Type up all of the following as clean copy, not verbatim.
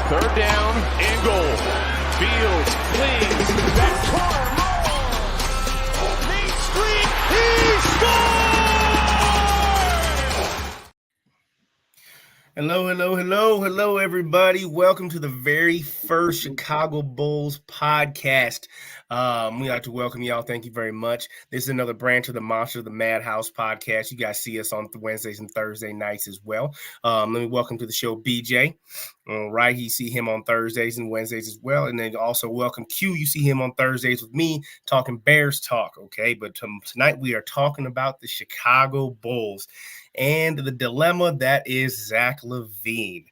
Third down and goal. Fields flings. That car rolls. Main Street. He scores! Hello, everybody. Welcome to the very first Chicago Bulls podcast. We like to welcome y'all. Thank you very much. This is another branch of the Monster of the Madhouse podcast. You guys see us on Wednesdays and Thursday nights as well. Let me welcome to the show BJ. All right, you see him on Thursdays and Wednesdays as well. And then also welcome Q. You see him on Thursdays with me talking Bears talk, okay? But tonight we are talking about the Chicago Bulls and the dilemma that is Zach LaVine.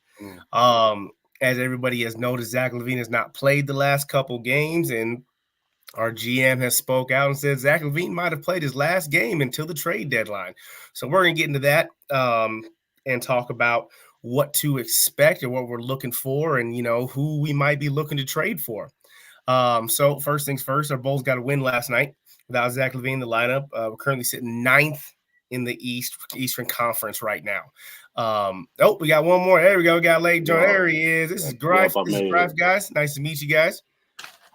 As everybody has noticed, Zach LaVine has not played the last couple games, and our GM has spoke out and said Zach LaVine might have played his last game until the trade deadline. So we're going to get into that and talk about what to expect and what we're looking for and, you know, who we might be looking to trade for. So first things first, our Bulls got a win last night without Zach LaVine in the lineup. We're currently sitting ninth in the Eastern Conference right now. We got one more. There we go. We got late John. There he is. This is Greif. This is Greif, guys. Nice to meet you guys.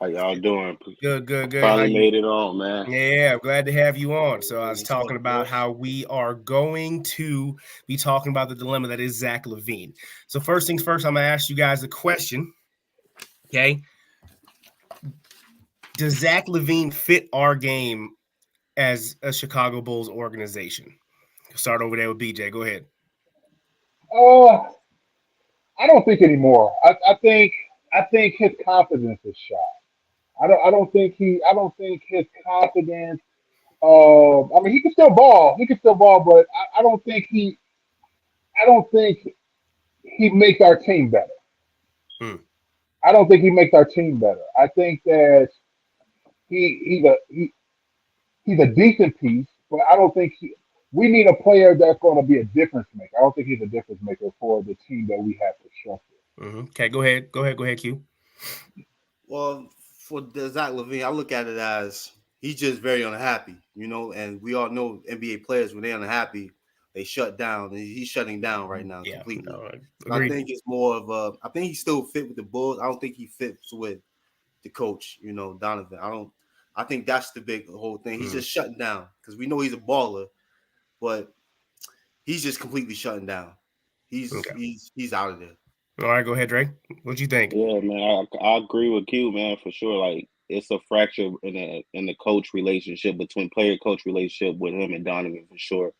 How y'all doing? Good. Finally made it on, man. Yeah, I'm glad to have you on. So I was talking about how we are going to be talking about the dilemma that is Zach LaVine. So first things first, I'm going to ask you guys a question. Okay. Does Zach LaVine fit our game as a Chicago Bulls organization? Start over there with BJ. Go ahead. I don't think anymore. I think his confidence is shot. I don't think his confidence. I mean, he can still ball. But I don't think he makes our team better. I don't think he makes our team better. I think that he's a decent piece, but I don't think we need a player that's going to be a difference maker. I don't think he's a difference maker for the team that we have constructed. Okay, go ahead, Q. Well, for the Zach LaVine, I look at it as he's just very unhappy, you know, and we all know NBA players, when they're unhappy, they shut down, and he's shutting down right now completely. No, I think it's more of I think he still fit with the Bulls. I don't think he fits with the coach, you know, Donovan. I think that's the whole thing. He's just shutting down because we know he's a baller, but he's just completely shutting down. He's out of there. All right, go ahead, Dre. What you think? Yeah, man, I agree with Q, man, for sure. Like, it's a fracture in the coach relationship, between player-coach relationship with him and Donovan, for sure.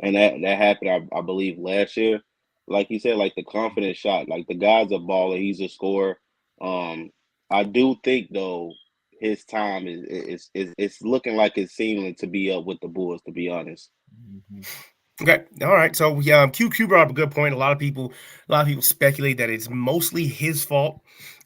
And that happened, I believe, last year. Like he said, like, the confidence shot. Like, the guy's a baller. He's a scorer. I do think, though, his time is looking like it's seeming to be up with the Bulls, to be honest. Okay, all right. So Q brought up a good point. A lot of people speculate that it's mostly his fault.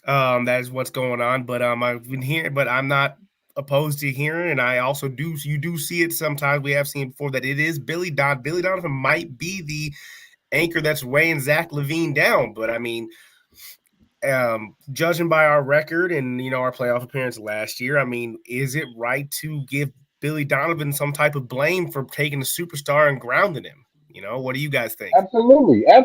That is what's going on. But I've been hearing, but I'm not opposed to hearing, and I also you do see it sometimes. We have seen it before that it is Billy Donovan might be the anchor that's weighing Zach LaVine down. But I mean, judging by our record and, you know, our playoff appearance last year, I mean, is it right to give Billy Donovan some type of blame for taking a superstar and grounding him? You know, what do you guys think? Absolutely. Yeah.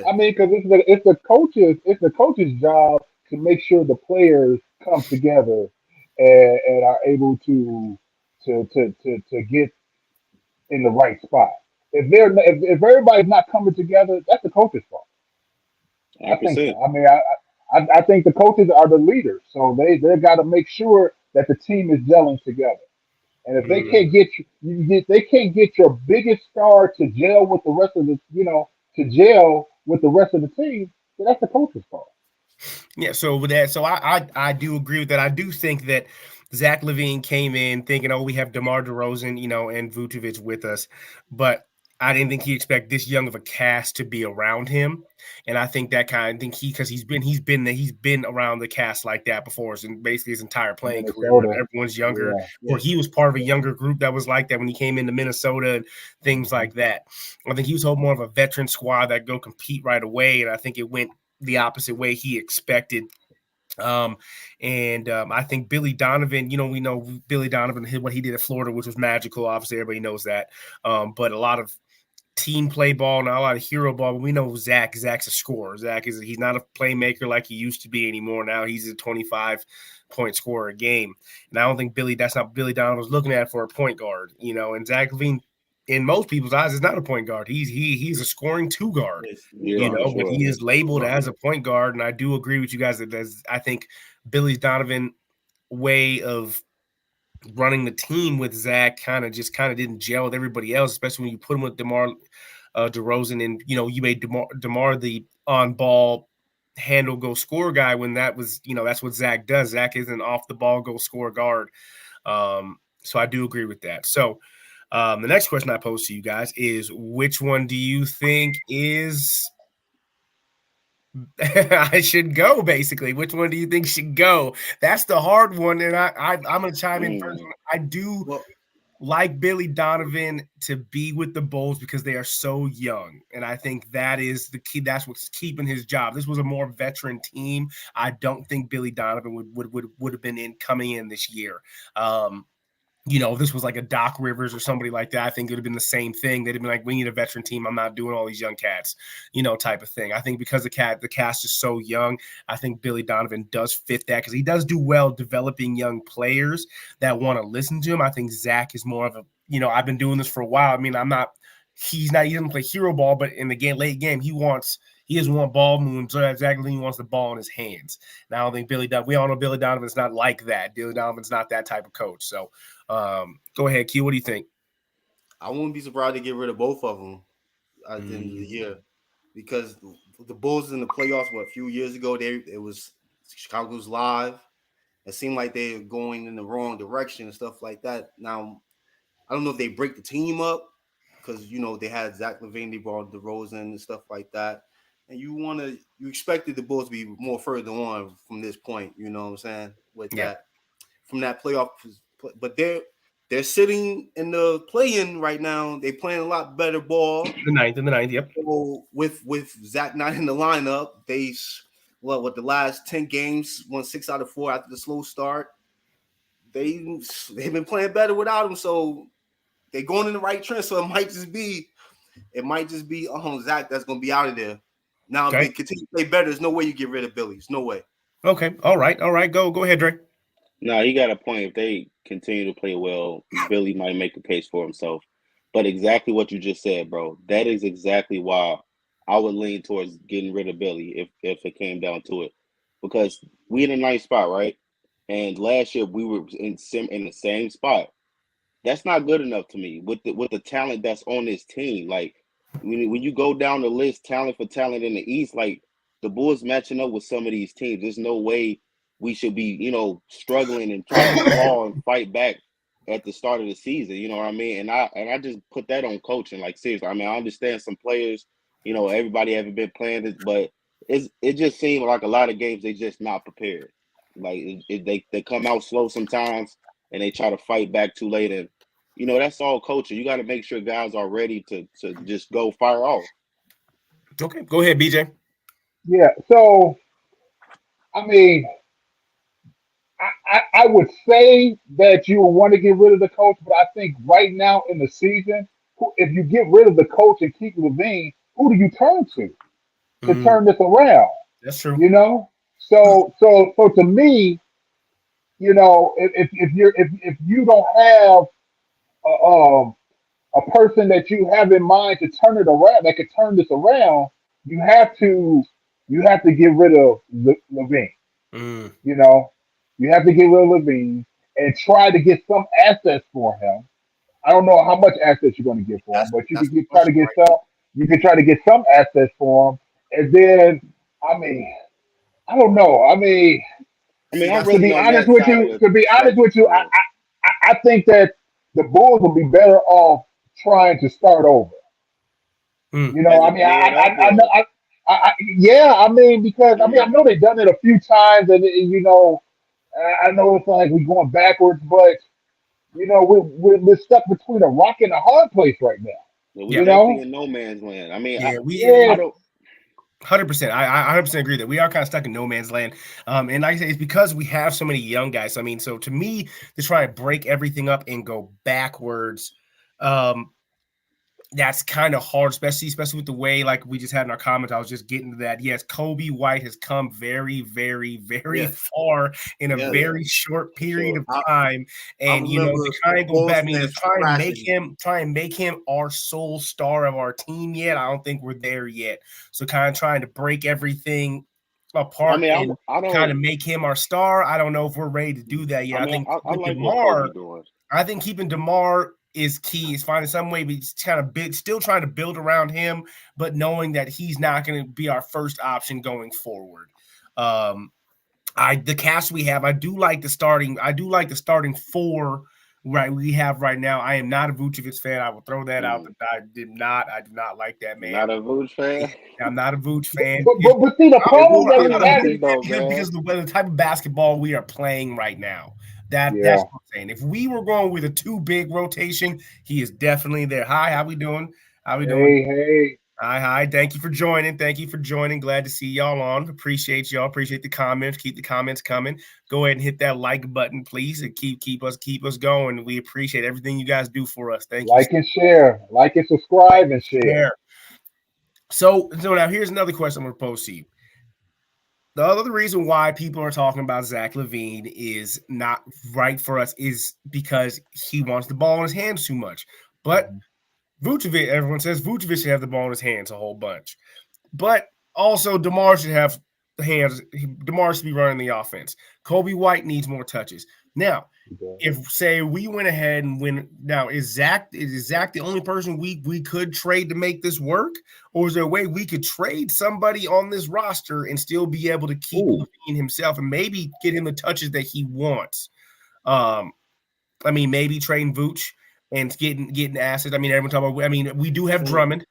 I mean, because it's the coach's job to make sure the players come together and are able to get in the right spot. If everybody's not coming together, that's the coach's fault. 100%. I think so. I mean, I think the coaches are the leaders, so they got to make sure that the team is gelling together. And if they can't get your biggest star to gel with the rest of the team, then that's the coach's fault. Yeah. So with that, I do agree with that. I do think that Zach LaVine came in thinking, oh, we have DeMar DeRozan, you know, and Vucevic with us, but I didn't think he expected this young of a cast to be around him, and I think because he's been around the cast like that before, and basically his entire playing career, where everyone's younger, or he was part of a younger group that was like that when he came into Minnesota and things like that. I think he was more of a veteran squad that go compete right away, and I think it went the opposite way he expected. I think Billy Donovan, you know, we know Billy Donovan, what he did at Florida, which was magical. Obviously, everybody knows that. But a lot of team play ball, not a lot of hero ball. But we know Zach. Zach's a scorer. He's not a playmaker like he used to be anymore. Now he's a 25-point scorer a game. And I don't think that's not Billy Donovan was looking at for a point guard. And Zach LaVine, in most people's eyes, is not a point guard. He's a scoring two guard. Yeah, But sure. he is labeled as a point guard. And I do agree with you guys that I think Billy Donovan way of running the team with Zach kind of didn't gel with everybody else, especially when you put him with DeMar DeRozan, and you made DeMar the on-ball handle go score guy when that was that's what Zach does. Zach is an off the ball go score guard. So I do agree with that. So the next question I pose to you guys is, which one do you think is I should go, basically? Which one do you think should go? That's the hard one, and I'm going to chime in first. I do like Billy Donovan to be with the Bulls because they are so young, and I think that is the key. That's what's keeping his job. This was a more veteran team. I don't think Billy Donovan would have been coming in this year. If this was like a Doc Rivers or somebody like that, I think it would have been the same thing. They'd have been like, we need a veteran team. I'm not doing all these young cats, type of thing. I think because the cast is so young, I think Billy Donovan does fit that because he does do well developing young players that want to listen to him. I think Zach is more of a, I've been doing this for a while. I mean, he doesn't play hero ball, but in the late game, he doesn't want ball moves. So exactly, he wants the ball in his hands. And I don't think we all know Billy Donovan's not like that. Billy Donovan's not that type of coach. So go ahead, Q. What do you think? I wouldn't be surprised to get rid of both of them at the end of the year, because the Bulls in the playoffs, a few years ago, it was Chicago's live. It seemed like they were going in the wrong direction and stuff like that. Now, I don't know if they break the team up because they had Zach LaVine, they brought DeRozan and stuff like that, and you expected the Bulls to be more further on from this point. You know what I'm saying? With that, from that playoff. But they're sitting in the play-in right now. They playing a lot better ball. The ninth, yep. So with Zach not in the lineup, with the last 10 games, won 6 out of 4 after the slow start. They've been playing better without him, so they're going in the right trend. So it might just be Zach that's going to be out of there. Now, if they continue to play better, there's no way you get rid of Billy. There's no way. Okay. All right. Go ahead, Dre. No, he got a point. If they continue to play well, Billy might make a case for himself. But exactly what you just said, bro, that is exactly why I would lean towards getting rid of Billy if it came down to it. Because we in a nice spot, right? And last year we were in the same spot. That's not good enough to me with the talent that's on this team. Like when you go down the list, talent for talent in the East, like the Bulls matching up with some of these teams, there's no way we should be, struggling and trying to claw and fight back at the start of the season. You know what I mean? And I just put that on coaching. Like seriously, I mean, I understand some players, everybody haven't been playing this, but it just seemed like a lot of games they just not prepared. Like they come out slow sometimes and they try to fight back too late. And that's all coaching. You got to make sure guys are ready to just go fire off. Okay, go ahead, BJ. Yeah. So, I mean, I would say that you would want to get rid of the coach, but I think right now in the season, if you get rid of the coach and keep LaVine, who do you turn to turn this around? That's true. So to me, if you don't have a person that you have in mind to turn it around, that could turn this around, you have to get rid of LaVine. You have to get rid of LaVine and try to get some assets for him. I don't know how much assets you're going to get for him, but you can try to get some. You can try to get some assets for him, and then I don't know. To be honest with you, I think that the Bulls will be better off trying to start over. Because I know they've done it a few times, and I know it's like we're going backwards, but we're stuck between a rock and a hard place right now. We're definitely in no man's land. I mean, I don't. 100%. I 100% agree that we are kind of stuck in no man's land. And like I say, it's because we have so many young guys. I mean, so to me, to try and break everything up and go backwards, that's kind of hard, especially with the way, like we just had in our comments. I was just getting to that. Yes, Kobe White has come very, very, very far in a very short period of time. And to try and go back, I mean, to try and make him our sole star of our team yet, I don't think we're there yet. So kind of trying to break everything apart and kind of make him our star. I don't know if we're ready to do that yet. I think I like what Kobe doing. I think keeping DeMar is key. Is finding some way, but still trying to build around him, but knowing that he's not going to be our first option going forward. The cast we have, I do like the starting four we have right now. I am not a Vucevic fan. I will throw that out. I do not like that man. Not a Vuce fan. I'm not a Vuce fan. But see, the problem that we have because the type of basketball we are playing right now. That's what I'm saying. If we were going with a too big rotation, he is definitely there. Hi, how we doing? Doing? Hey. Hi. Thank you for joining. Glad to see y'all on. Appreciate y'all. Appreciate the comments. Keep the comments coming. Go ahead and hit that like button, please, and keep us going. We appreciate everything you guys do for us. Thank you. Like and share. Like and subscribe and share. So now here's another question I'm going to pose to you. The other reason why people are talking about Zach LaVine is not right for us is because he wants the ball in his hands too much. But Vucevic, everyone says Vucevic should have the ball in his hands a whole bunch. But also DeMar should have the hands. DeMar should be running the offense. Kobe White needs more touches. Now, if say we went ahead and win, now is Zach the only person we could trade to make this work, or is there a way we could trade somebody on this roster and still be able to keep LaVine himself and maybe get him the touches that he wants? I mean, maybe trading Vooch and getting assets. I mean, everyone talking about. I mean, we do have Drummond.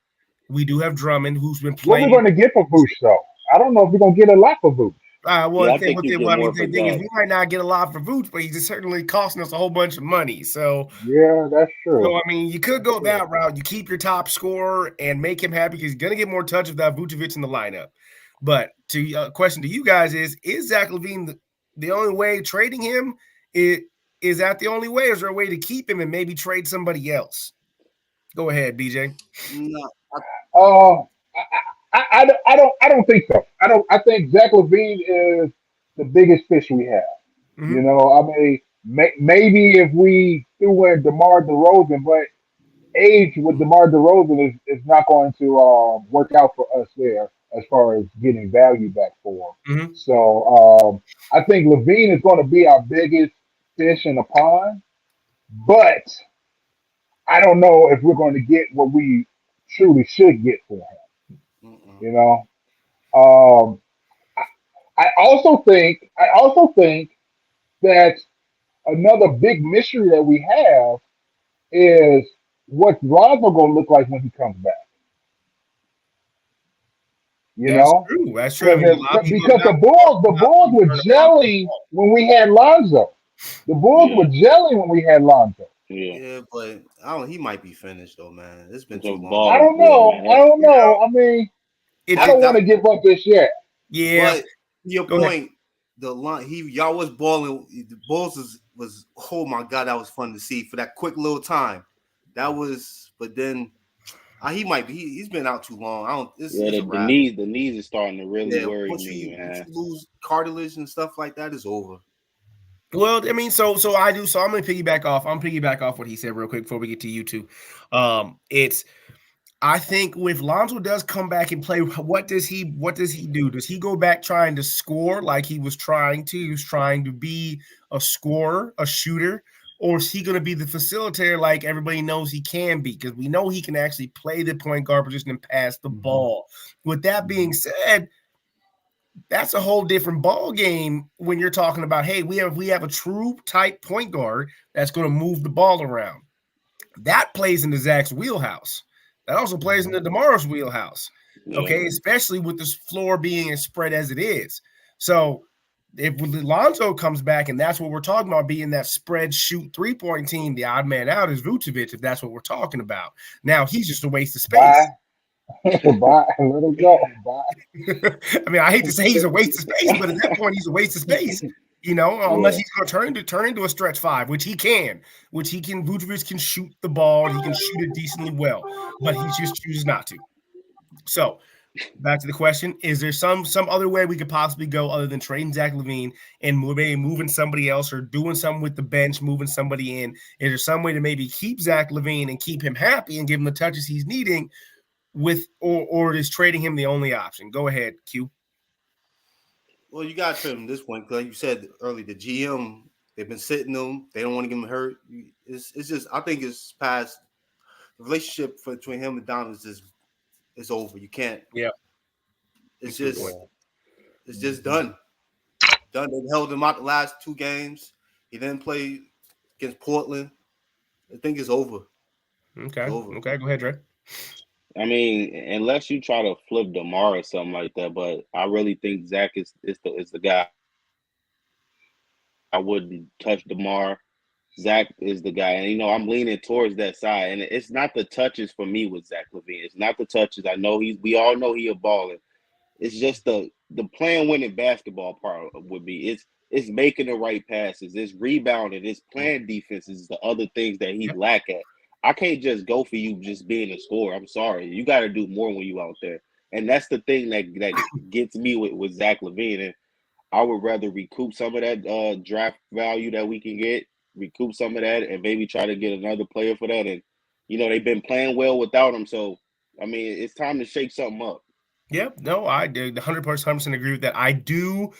Who's been playing. What are we going to get for Vooch though? I don't know if we're going to get a lot for Vooch. The thing is, we might not get a lot for Vooch, but he's certainly costing us a whole bunch of money. So yeah, that's true. So I mean, you could go that route. You keep your top scorer and make him happy because he's going to get more touches without Vucevic in the lineup. But question to you guys is Zach LaVine the only way trading him? Is that the only way? Or is there a way to keep him and maybe trade somebody else? Go ahead, BJ. No. I don't think so. I think Zach LaVine is the biggest fish we have. Mm-hmm. I mean, maybe if we threw in DeMar DeRozan, but age with DeMar DeRozan is not going to work out for us there as far as getting value back for him. Mm-hmm. So I think LaVine is going to be our biggest fish in the pond, but I don't know if we're going to get what we truly should get for him. I also think that another big mystery that we have is what Lonzo going to look like when he comes back. That's true. Because the Bulls were gelling when we had Lonzo. The Bulls were gelling when we had Lonzo. Yeah, but he might be finished though, man. It's been too long. I don't know. I mean, I don't want to give up this yet. Yeah. But your point, y'all was balling. The Bulls was oh my god, that was fun to see for that quick little time. But then he might be. He's been out too long. The knees is starting to really worry me, man. Once you lose cartilage and stuff like that, it's over. Well, I mean, so I'm going to piggyback off what he said real quick before we get to you two. I think if Lonzo does come back and play, what does he do? Does he go back trying to score like he was trying to? He was trying to be a scorer, a shooter, or is he going to be the facilitator like everybody knows he can be? Because we know he can actually play the point guard position and pass the ball. With that being said, that's a whole different ball game when you're talking about, hey, we have a true type point guard that's going to move the ball around. That plays into Zach's wheelhouse. That also plays into DeMar's wheelhouse. Okay, especially with this floor being as spread as it is. So if Lonzo comes back and that's what we're talking about, being that spread shoot 3-point team, the odd man out is Vucevic, if that's what we're talking about. Now he's just a waste of space. Bye. Let him go. Bye. I mean, I hate to say he's a waste of space, but at that point, he's a waste of space. Unless he's going to turn into a stretch five, which he can. Vucevic can shoot the ball. He can shoot it decently well, but he just chooses not to. So back to the question: is there some other way we could possibly go other than trading Zach LaVine and maybe moving somebody else or doing something with the bench, moving somebody in? Is there some way to maybe keep Zach LaVine and keep him happy and give him the touches he's needing? Or is trading him the only option? Go ahead, Q. Well, you got to trade him this point because, like you said earlier, the GM, they've been sitting him. They don't want to get him hurt. It's just, I think it's past the relationship between him and Donovan is over. You can't. Yeah. It's just done. Done. They held him out the last 2 games. He didn't play against Portland. I think it's over. Okay. It's over. Okay. Go ahead, Dre. I mean, unless you try to flip DeMar or something like that, but I really think Zach is the guy. I wouldn't touch DeMar. Zach is the guy, and I'm leaning towards that side. And it's not the touches for me with Zach LaVine. It's not the touches. I know we all know he a baller. It's just the playing winning basketball part would be it's making the right passes, it's rebounding, it's playing defense is the other things that he lack at. I can't just go for you just being a scorer. I'm sorry. You got to do more when you out there. And that's the thing that gets me with Zach LaVine. And I would rather recoup some of that draft value that we can get, recoup some of that, and maybe try to get another player for that. And, they've been playing well without him. So, I mean, it's time to shake something up. Yeah, no, I did 100% agree with that. I do.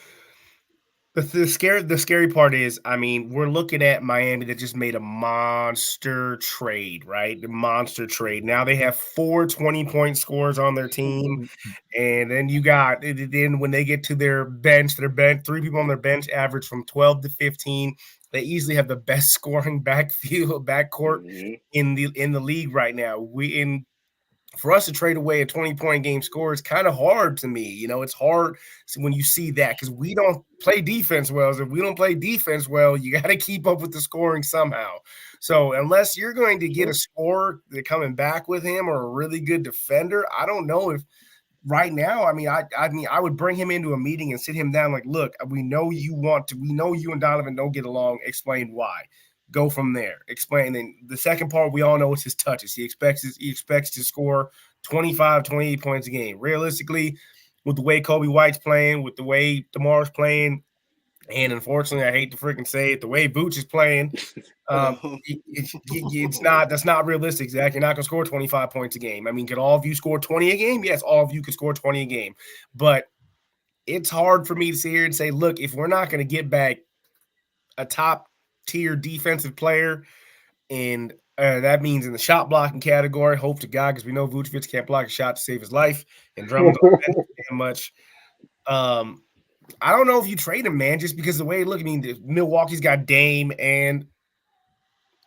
The scary part is, I mean, we're looking at Miami that just made a monster trade, right? The monster trade. Now they have 4 20-point scores on their team. And then then when they get to their bench, 3 people on their bench average from 12 to 15. They easily have the best scoring backcourt in the league right now. For us to trade away a 20-point game score is kind of hard to me. It's hard when you see that because we don't play defense well. If we don't play defense well, you got to keep up with the scoring somehow. So unless you're going to get a scorer coming back with him or a really good defender, I don't know if right now, I would bring him into a meeting and sit him down like, look, we know you and Donovan don't get along. Explain why. Go from there. Explain. And the second part, we all know is his touches. He expects to score 25, 28 points a game. Realistically, with the way Kobe White's playing, with the way DeMar's playing, and unfortunately, I hate to freaking say it, the way Vooch is playing, that's not realistic, Zach. You're not going to score 25 points a game. I mean, could all of you score 20 a game? Yes, all of you could score 20 a game. But it's hard for me to sit here and say, look, if we're not going to get back a top-tier defensive player, and that means in the shot blocking category, hope to God, because we know Vucevic can't block a shot to save his life, and Drummond's on the bench damn much. I don't know if you trade him, man, just because the way look. I mean, Milwaukee's got Dame and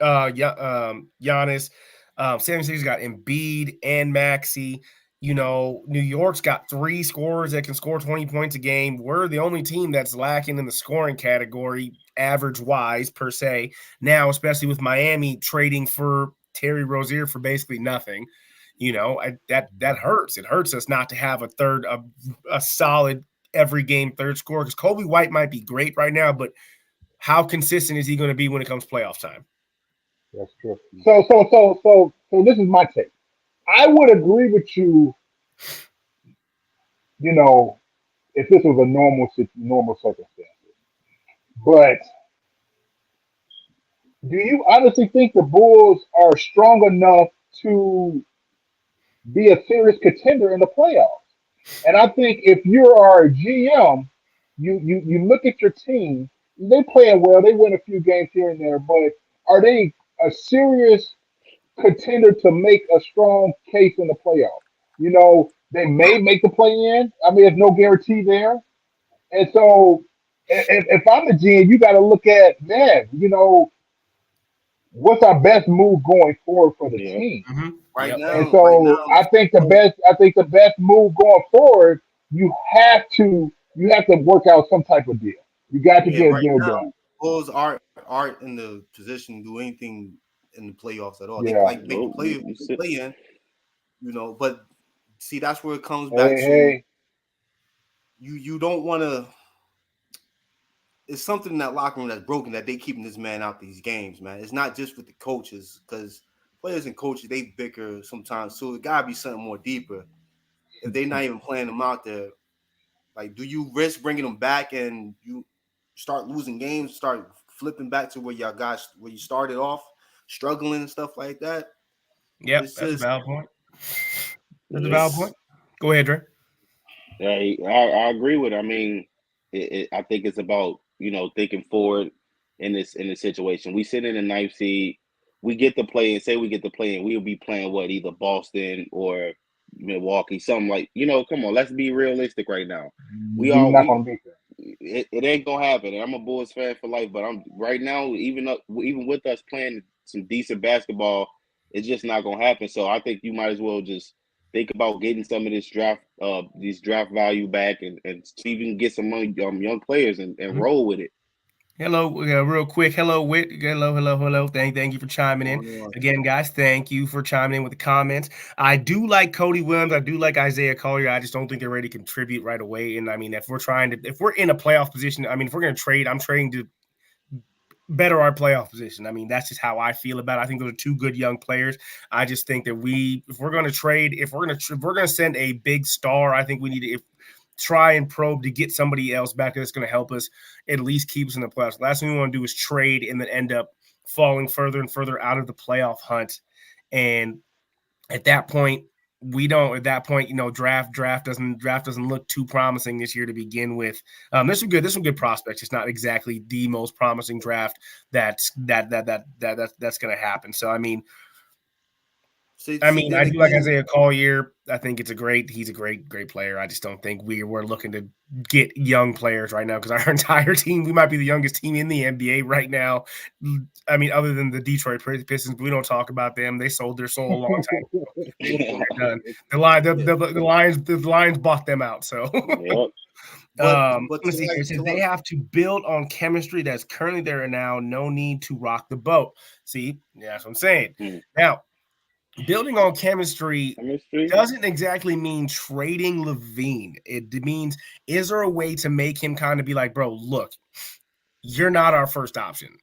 Giannis. San Francisco's got Embiid and Maxey. New York's got 3 scorers that can score 20 points a game. We're the only team that's lacking in the scoring category, average-wise, per se. Now, especially with Miami trading for Terry Rozier for basically nothing. That hurts. It hurts us not to have a solid every game third scorer because Kobe White might be great right now, but how consistent is he going to be when it comes playoff time? That's true. So this is my take. I would agree with you. If this was a normal circumstances, but do you honestly think the Bulls are strong enough to be a serious contender in the playoffs? And I think if you are a GM, you look at your team. They playing well. They win a few games here and there, but are they a serious contender to make a strong case in the playoffs? They may make the play in. I mean, there's no guarantee there. And so, if I'm a GM, you got to look at, man, what's our best move going forward for the team? Mm-hmm. Right now, and so I think the best move going forward, you have to work out some type of deal. You got to get a deal done. Bulls aren't in the position to do anything in the playoffs at all. Yeah. They make the play in, but see, that's where it comes back to. You don't want to. it's something in that locker room that's broken that they keeping this man out these games, man. It's not just with the coaches, because players and coaches, they bicker sometimes. So it gotta be something more deeper. If they're not even playing them out there, like, do you risk bringing them back and you start losing games, start flipping back to where you started off, struggling and stuff like that? Yep, It's that's a just, valid point. That's a valid it's, point. Go ahead, Dre. I agree with it. I mean, I think it's about, thinking forward in this situation. We sit in the ninth seed, we get to play, and say we get to play, and we'll be playing either Boston or Milwaukee, something like, come on, let's be realistic right now. We're not gonna beat them. It ain't gonna happen. And I'm a Bulls fan for life, but I'm right now, even with us playing some decent basketball, it's just not gonna happen. So I think you might as well just think about getting some of this these draft value back, and see if you can get some young players and roll with it. Hello, real quick. Hello, Whit. Hello. Thank you for chiming in. Again, guys, thank you for chiming in with the comments. I do like Cody Williams. I do like Isaiah Collier. I just don't think they're ready to contribute right away. And I mean, if we're in a playoff position, I mean, if we're going to trade, I'm trading to better our playoff position. I mean, that's just how I feel about it. I think those are two good young players. I just think that if we're going to trade, if we're going to send a big star, I think we need to try and probe to get somebody else back that's going to help us at least keep us in the playoffs. Last thing we want to do is trade and then end up falling further and further out of the playoff hunt. And at that point, draft doesn't look too promising this year to begin with. There's some good prospects. It's not exactly the most promising draft that's going to happen. So I mean, I do like Isaiah Collier. I think he's a great player. I just don't think we're looking to get young players right now, because our entire team, we might be the youngest team in the NBA right now. I mean, other than the Detroit Pistons, but we don't talk about them. They sold their soul a long time ago. They're done. The Lions bought them out. So, yep. Let's see here. It says they have to build on chemistry that's currently there and now. No need to rock the boat. See, that's what I'm saying. Now, building on chemistry doesn't exactly mean trading LaVine. It means, is there a way to make him kind of be like, bro, look, you're not our first option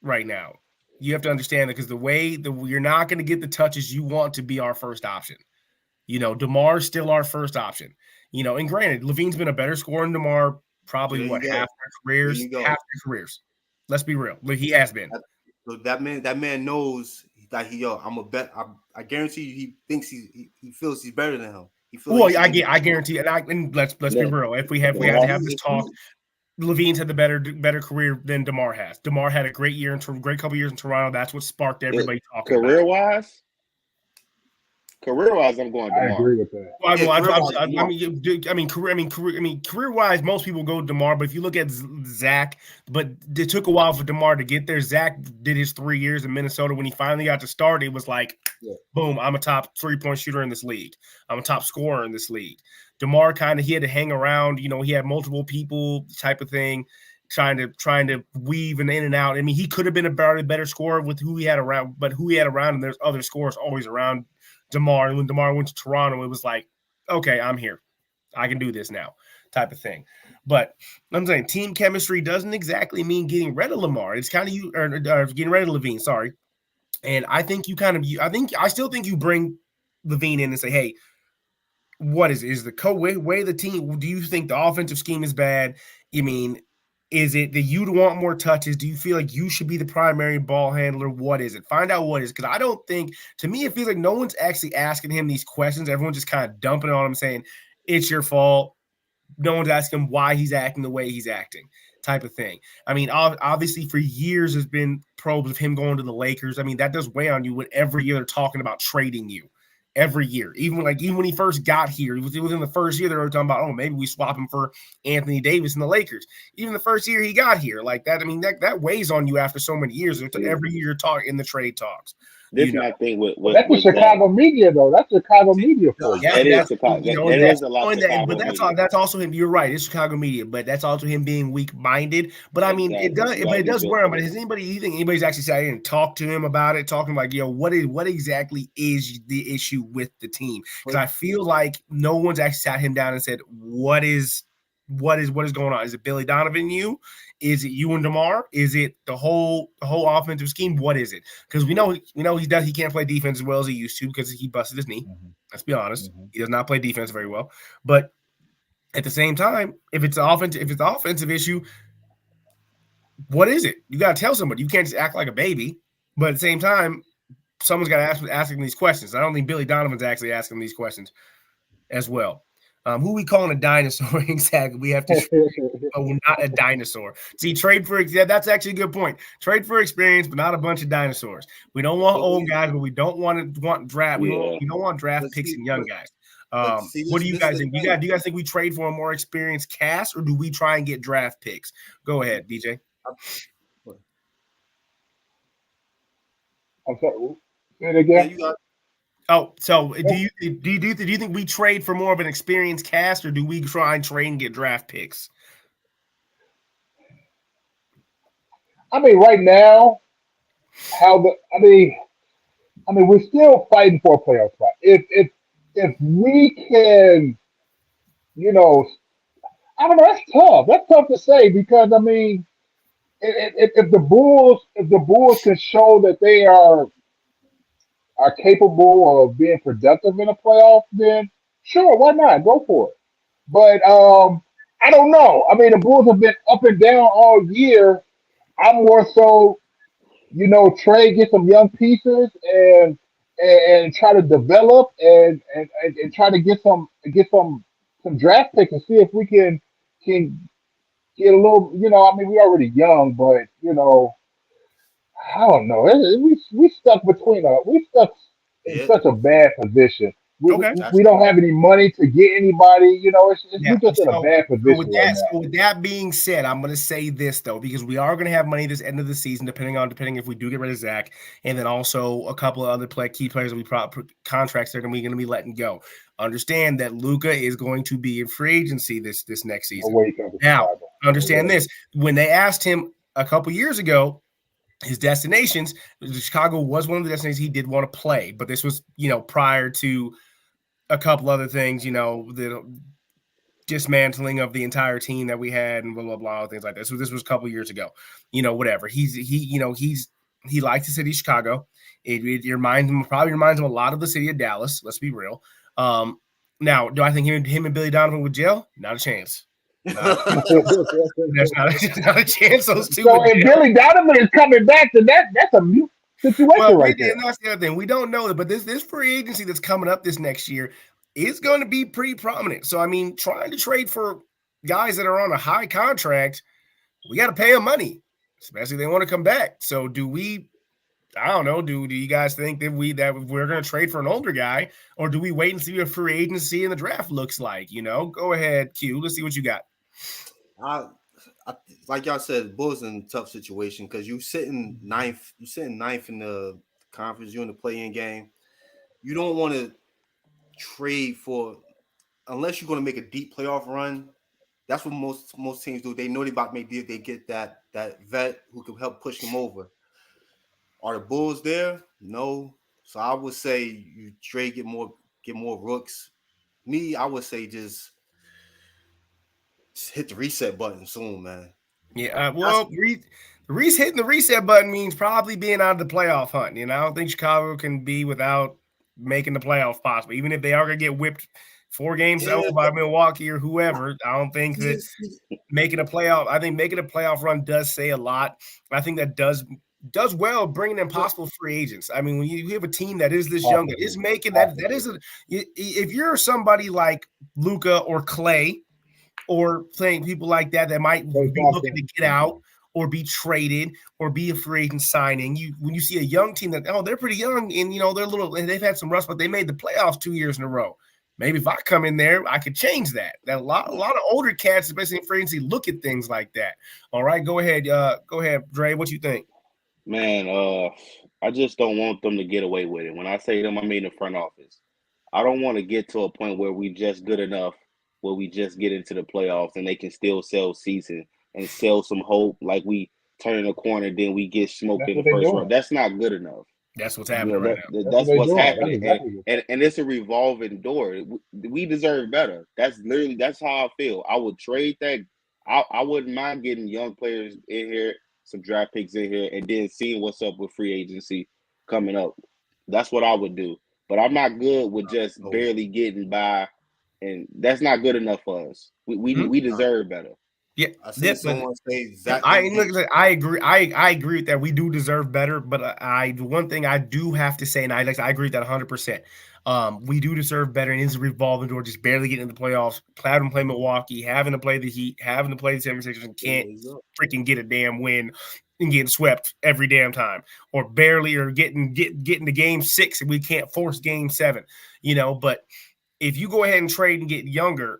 right now. You have to understand that, because you're not going to get the touches you want to be our first option. DeMar's still our first option. And granted, LaVine's been a better scorer than DeMar probably half their careers. Let's be real. Like, he has been. So that man knows that I guarantee you, he thinks he feels he's better than him. I guarantee, and let's be real. If we had to have this talk, LaVine's had the better career than DeMar has. DeMar had a great couple years in Toronto. That's what sparked everybody talking about. Career-wise, I'm going DeMar. I agree with that. Career-wise, most people go DeMar, but if you look at Zach, but it took a while for DeMar to get there. Zach did his 3 years in Minnesota. When he finally got to start, it was like, boom, I'm a top 3-point shooter in this league. I'm a top scorer in this league. DeMar he had to hang around. He had multiple people type of thing, trying to weave in and out. I mean, he could have been a better scorer with who he had around, but who he had around, and there's other scorers always around DeMar. And when DeMar went to Toronto, it was like, okay, I'm here. I can do this now, type of thing. But I'm saying team chemistry doesn't exactly mean getting rid of Lamar. It's kind of getting rid of LaVine. Sorry. And I think I still think you bring LaVine in and say, hey, what is the way the team? Do you think the offensive scheme is bad? I mean, is it that you want more touches? Do you feel like you should be the primary ball handler? What is it? Find out what it is. Because I don't think, to me, it feels like no one's actually asking him these questions. Everyone's just kind of dumping it on him, saying, it's your fault. No one's asking him why he's acting the way he's acting, type of thing. I mean, obviously for years there's been probes of him going to the Lakers. I mean, that does weigh on you when every year they're talking about trading you. Every year, even when he first got here, it was within the first year they were talking about, oh, maybe we swap him for Anthony Davis and the Lakers. Even the first year he got here, like that. I mean, that weighs on you after so many years. Every year you're talking in the trade talks. This my thing with that's the Chicago media, though. That's Chicago media for you. That is Chicago. There is a lot of Chicago but media. That's also him. You're right. It's Chicago media, but that's also him being weak-minded. But I mean, it does wear him. But has you think anybody's actually sat here and talked to him about it? Talking like, what exactly is the issue with the team? Because I feel like no one's actually sat him down and said, what is what is going on? Is it Billy Donovan? You? Is it you and DeMar? Is it the whole offensive scheme? What is it? Because we know he can't play defense as well as he used to because he busted his knee. Mm-hmm. Let's be honest, Mm-hmm. he does not play defense very well. But at the same time, if it's the offensive issue, what is it? You got to tell somebody. You can't just act like a baby. But at the same time, someone's got to ask him these questions. I don't think Billy Donovan's actually asking these questions as well. Who we calling a dinosaur? Exactly. We have to trade, not a dinosaur. See, trade for that's actually a good point. Trade for experience, but not a bunch of dinosaurs. We don't want old guys, but we don't want draft. We don't want draft picks and young guys. What do you guys think? Do you guys think we trade for a more experienced cast, or do we try and get draft picks? Go ahead, DJ. I'm sorry. Say it again. So do you think we trade for more of an experienced cast, or do we try and trade and get draft picks? I mean, right now, we're still fighting for a playoff spot. If we can, I don't know. That's tough. That's tough to say because I mean, if the Bulls can show that they are capable of being productive in a playoff, then sure, why not? Go for it. But I don't know. I mean, the Bulls have been up and down all year. I'm more so, trade, get some young pieces and try to develop and try to get some draft picks and see if we can get a little. I mean, we're already young, but I don't know. We stuck in such a bad position. We don't have any money to get anybody. We're just in a bad position right now. So with that being said, I'm going to say this though, because we are going to have money this end of the season, depending if we do get rid of Zach, and then also a couple of other key players that we contracts that we're going to be letting go. Understand that Luka is going to be in free agency this next season. Now, understand this: when they asked him a couple years ago, his destinations, Chicago was one of the destinations he did want to play, but this was, prior to a couple other things, the dismantling of the entire team that we had and blah, blah, blah, things like that. So this was a couple years ago, whatever. He likes the city of Chicago. It probably reminds him a lot of the city of Dallas. Let's be real. Now, do I think him and Billy Donovan would gel? Not a chance. There's not a chance those two. So if Billy Donovan is coming back, then that's a mute situation right there. And that's the other thing. We don't know that, but this free agency that's coming up this next year is going to be pretty prominent. So I mean, trying to trade for guys that are on a high contract, we got to pay them money, especially if they want to come back. So do we? I don't know. Do you guys think that we're going to trade for an older guy, or do we wait and see what free agency and the draft looks like? Go ahead, Q. Let's see what you got. Like y'all said, Bulls in a tough situation because you sitting ninth in the conference. You're in the play-in game. You don't want to trade for unless you're going to make a deep playoff run. That's what most teams do. They know they about to make deals. They get that vet who can help push them over. Are the Bulls there? No. So I would say you trade, get more rooks. Me, I would say just hit the reset button soon, man. Yeah. Reese hitting the reset button means probably being out of the playoff hunt. I don't think Chicago can be without making the playoff possible. Even if they are going to get whipped 4 games over by Milwaukee or whoever, I don't think that making a playoff. I think making a playoff run does say a lot. I think that does well bringing in possible free agents. I mean, when you have a team that is this young, that is making that isn't. If you're somebody like Luka or Clay, or playing people like that might be looking to get out or be traded or be a free agent signing, when you see a young team that they're pretty young and they're little and they've had some rust, but they made the playoffs 2 years in a row. Maybe if I come in there, I could change that. That a lot of older cats, especially in free agency, look at things like that. All right, go ahead, Dre. What you think? Man, I just don't want them to get away with it. When I say them, I mean the front office. I don't want to get to a point where we just good enough, where we just get into the playoffs and they can still sell season and sell some hope like we turn a corner, then we get smoked in the first round. That's not good enough. That's what's happening right now. That's what That's they're what's doing. That's happening, exactly what. and it's a revolving door. We deserve better. That's how I feel. I would trade that. I wouldn't mind getting young players in here, some draft picks in here, and then seeing what's up with free agency coming up. That's what I would do. But I'm not good with just barely getting by, and that's not good enough for us. We deserve better. Yeah, I see someone say Zach. I agree. I agree with that. We do deserve better, but one thing I do have to say, and I agree with that 100%. We do deserve better, and it's a revolving door. Just barely getting in the playoffs, having to play Milwaukee, having to play the Heat, having to play the 76ers, and can't freaking get a damn win and getting swept every damn time, or barely, or getting to game 6 and we can't force game 7. But if you go ahead and trade and get younger.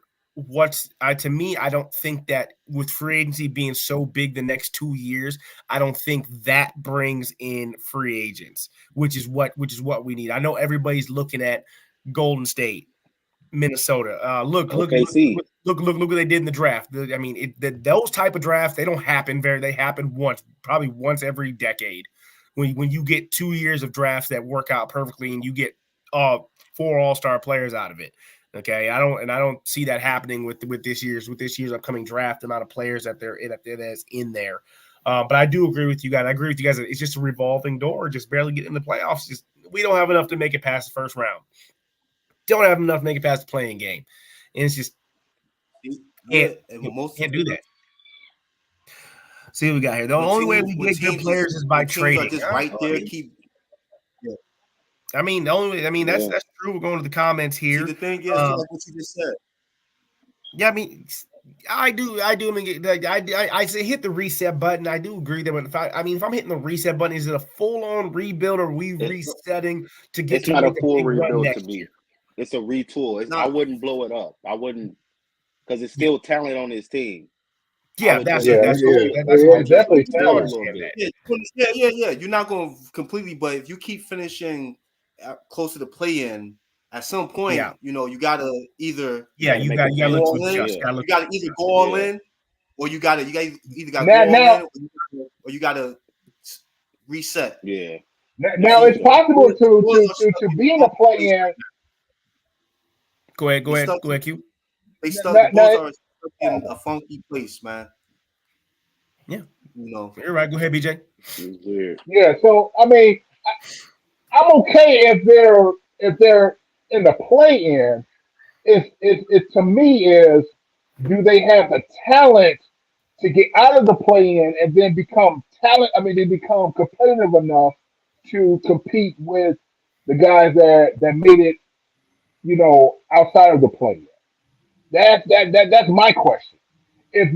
To me, I don't think that with free agency being so big the next 2 years, I don't think that brings in free agents, which is what we need. I know everybody's looking at Golden State, Minnesota. Look what they did in the draft. Those type of drafts, they don't happen they happen probably once every decade. When you get 2 years of drafts that work out perfectly and you get 4 all-star players out of it. Okay, I don't see that happening with this year's upcoming draft, the amount of players that's in there. But I do agree with you guys. I agree with you guys that it's just a revolving door, just barely getting in the playoffs. We don't have enough to make it past the first round. Don't have enough to make it past the playing game, and it's just can't do that. See what we got here. The only way we get good players is by trading. Just right there, that's true. We're going to the comments here. See, the thing is, like what you just said. Yeah, I do. I say hit the reset button. I do agree that if I'm hitting the reset button, is it a full on rebuild, or are we resetting to get? It's not a full rebuild to me. It's a retool. I wouldn't blow it up. I wouldn't, because it's still talent on his team. Yeah, that's definitely talent. Yeah. You're not going to completely, but if you keep finishing close to the play-in, at some point, you got to either you got to either go all in, or you got to either got to go all in, or you got to reset. Yeah. Now it's possible to be in a play-in. Go ahead, Q. They both are in a funky place, man. Yeah, you're right. Go ahead, BJ. Yeah, so I'm okay if they're in the play-in. It to me is, do they have the talent to get out of the play-in and then become talent? They become competitive enough to compete with the guys that made it, outside of the play-in. That's my question. If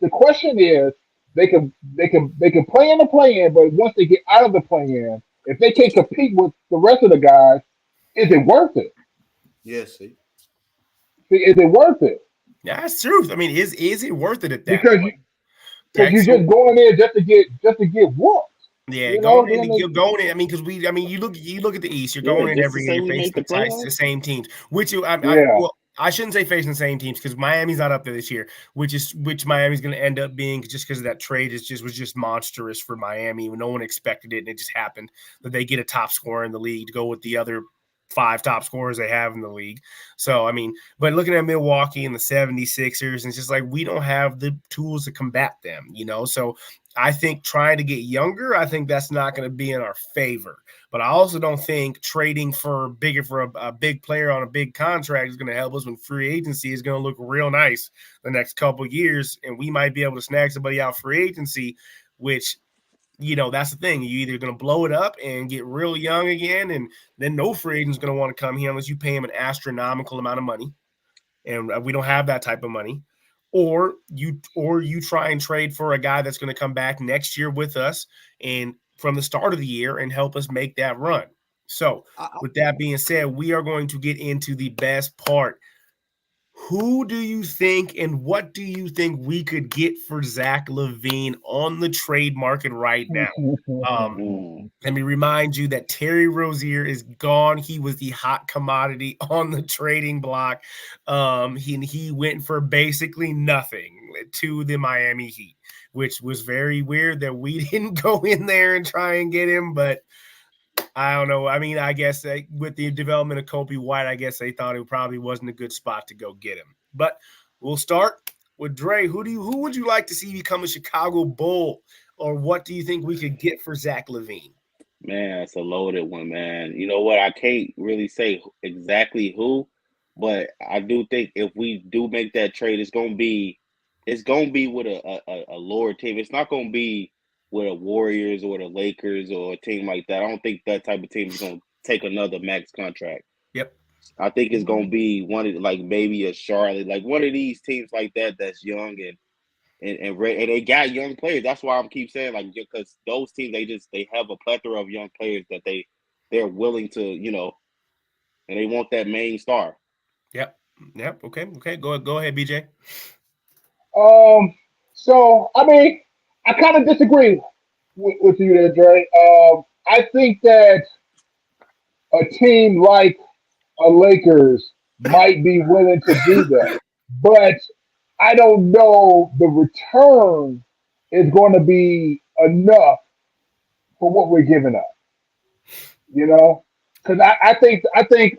the question is, they can play in the play-in, but once they get out of the play-in, if they can't compete with the rest of the guys, is it worth it? Yes. See, is it worth it? Yeah, that's true. Is it worth it at that point? Because you're just going there just to get whooped. Yeah, going in. Because you look at the East. You're going in every year. You're facing the same teams. I shouldn't say facing the same teams, because Miami's not up there this year. Which Miami's going to end up being, just because of that trade was just monstrous for Miami. No one expected it, and it just happened that they get a top scorer in the league to go with the other 5 top scorers they have in the league. So, but looking at Milwaukee and the 76ers, it's just like we don't have the tools to combat them, So I think trying to get younger, I think that's not going to be in our favor. But I also don't think trading for a big player on a big contract is going to help us when free agency is going to look real nice the next couple of years, and we might be able to snag somebody out free agency, which – that's the thing. You're either going to blow it up and get real young again, and then no free agent's going to want to come here unless you pay him an astronomical amount of money, and we don't have that type of money. Or you try and trade for a guy that's going to come back next year with us and from the start of the year and help us make that run. So with that being said, we are going to get into the best part. Who do you think and what do you think we could get for Zach LaVine on the trade market right now? Let me remind you that Terry Rozier is gone. He was the hot commodity on the trading block. He went for basically nothing to the Miami Heat. which was very weird that we didn't go in there and try and get him. But I don't know. I mean, I guess with the development of Kobe White, I guess they thought it probably wasn't a good spot to go get him. But we'll start with Dre. Who would you like to see become a Chicago Bull, or what do you think we could get for Zach LaVine? Man, it's a loaded one, man. You know what? I can't really say exactly who, but I do think if we do make that trade, it's gonna be with a lower team. It's not gonna be with the Warriors or the Lakers or a team like that. I don't think that type of team is gonna take another max contract. Yep. I think it's gonna be one of like maybe a Charlotte, like one of these teams like that that's young and they got young players. That's why I keep saying like because those teams they have a plethora of young players that they're willing to and they want that main star. Yep. Okay. Go ahead, BJ. So I mean, I kind of disagree with you there, Dre. I think that a team like a Lakers might be willing to do that, but I don't know the return is going to be enough for what we're giving up. You know, because I think